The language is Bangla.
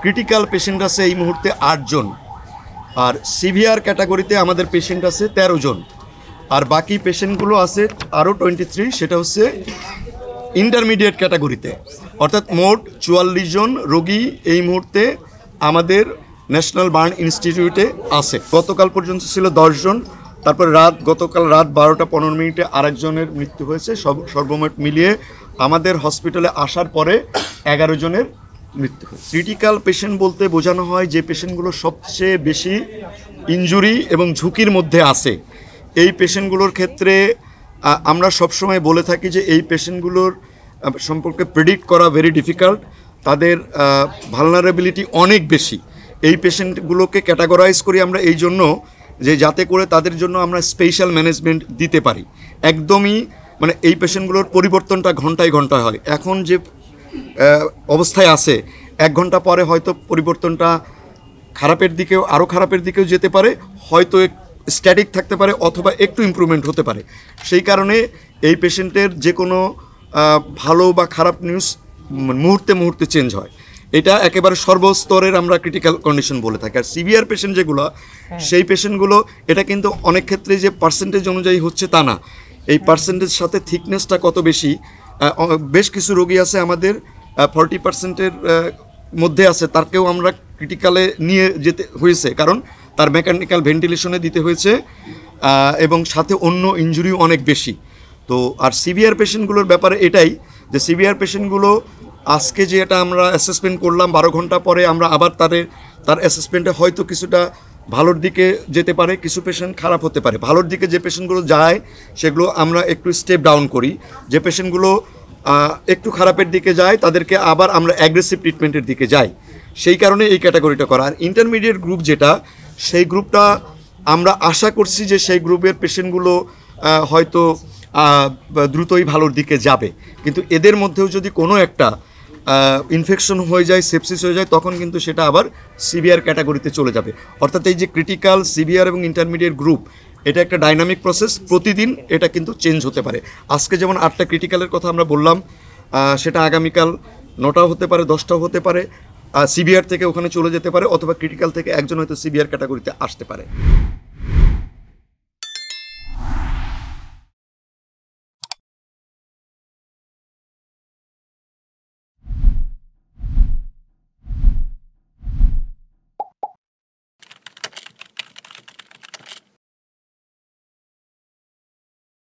ক্রিটিক্যাল পেশেন্ট আছে এই মুহূর্তে 8 জন, আর সিভিয়ার ক্যাটাগরিতে আমাদের পেশেন্ট আছে 13 জন, আর বাকি পেশেন্টগুলো আছে আরও 23, সেটা হচ্ছে ইন্টারমিডিয়েট ক্যাটাগরিতে। অর্থাৎ মোট 44 জন রোগী এই মুহূর্তে আমাদের ন্যাশনাল বার্ন ইনস্টিটিউটে আছে। গতকাল পর্যন্ত ছিল 10 জন, তারপর গতকাল রাত 12টা 15 মিনিটে আরেকজনের মৃত্যু হয়েছে। সর্বমোট মিলিয়ে আমাদের হসপিটালে আসার পরে 11 জনের মৃত্যু হয়েছে। ক্রিটিক্যাল পেশেন্ট বলতে বোঝানো হয় যে পেশেন্টগুলো সবচেয়ে বেশি ইনজুরি এবং ঝুঁকির মধ্যে আছে। এই পেশেন্টগুলোর ক্ষেত্রে আমরা সবসময় বলে থাকি যে এই পেশেন্টগুলোর সম্পর্কে প্রেডিক্ট করা ভেরি ডিফিকাল্ট, তাদের ভালনারেবিলিটি অনেক বেশি। এই পেশেন্টগুলোকে ক্যাটাগরাইজ করি আমরা এই জন্য যে যাতে করে তাদের জন্য আমরা স্পেশাল ম্যানেজমেন্ট দিতে পারি। একদমই মানে এই পেশেন্টগুলোর পরিবর্তনটা ঘন্টায় ঘন্টায় হয়। এখন যে অবস্থায় আছে 1 ঘন্টা পরে হয়তো পরিবর্তনটা আরও খারাপের দিকেও যেতে পারে, হয়তো স্ট্যাটিক থাকতে পারে অথবা একটু ইমপ্রুভমেন্ট হতে পারে। সেই কারণে এই পেশেন্টের যে কোনো ভালো বা খারাপ নিউজ মুহূর্তে মুহূর্তে চেঞ্জ হয়। এটা একেবারে সর্বস্তরের আমরা ক্রিটিক্যাল কন্ডিশন বলে থাকি। আর সিভিয়ার পেশেন্ট যেগুলো, সেই পেশেন্টগুলো এটা কিন্তু অনেক ক্ষেত্রে যে পার্সেন্টেজ অনুযায়ী হচ্ছে তা না, এই পার্সেন্টেজ সাথে থিকনেসটা কত বেশি। বেশ কিছু রোগী আছে আমাদের 40%-এর মধ্যে আছে, তারকেও আমরা ক্রিটিক্যালে নিয়ে যেতে হয়েছে, কারণ তার মেকানিক্যাল ভেন্টিলেশনে দিতে হয়েছে এবং সাথে অন্য ইনজুরিও অনেক বেশি। তো আর সিভিয়ার পেশেন্টগুলোর ব্যাপারে এটাই যে সিভিয়ার পেশেন্টগুলো আজকে যে এটা আমরা অ্যাসেসমেন্ট করলাম 12 ঘন্টা পরে আমরা আবার তার অ্যাসেসমেন্টে হয়তো কিছুটা ভালোর দিকে যেতে পারে, কিছু পেশেন্ট খারাপ হতে পারে। ভালোর দিকে যে পেশেন্টগুলো যায় সেগুলো আমরা একটু স্টেপ ডাউন করি, যে পেশেন্টগুলো একটু খারাপের দিকে যায় তাদেরকে আবার আমরা অ্যাগ্রেসিভ ট্রিটমেন্টের দিকে যাই। সেই কারণে এই ক্যাটাগরিটা করা। আর ইন্টারমিডিয়েট গ্রুপ যেটা, সেই গ্রুপটা আমরা আশা করছি যে সেই গ্রুপের পেশেন্টগুলো হয়তো দ্রুতই ভালোর দিকে যাবে, কিন্তু এদের মধ্যেও যদি কোনো একটা ইনফেকশন হয়ে যায়, সেপসিস হয়ে যায়, তখন কিন্তু সেটা আবার সিভিয়ার ক্যাটাগরিতে চলে যাবে। অর্থাৎ এই যে ক্রিটিক্যাল, সিভিয়ার এবং ইন্টারমিডিয়েট গ্রুপ, এটা একটা ডাইনামিক প্রসেস, প্রতিদিন এটা কিন্তু চেঞ্জ হতে পারে। আজকে যেমন 8টা ক্রিটিক্যালের কথা আমরা বললাম, সেটা আগামীকাল 9টাও হতে পারে, 10টাও হতে পারে। সিভিয়ার থেকে ওখানে চলে যেতে পারে, অথবা ক্রিটিক্যাল থেকে একজন হয়তো সিভিয়ার ক্যাটাগরিতে আসতে পারে।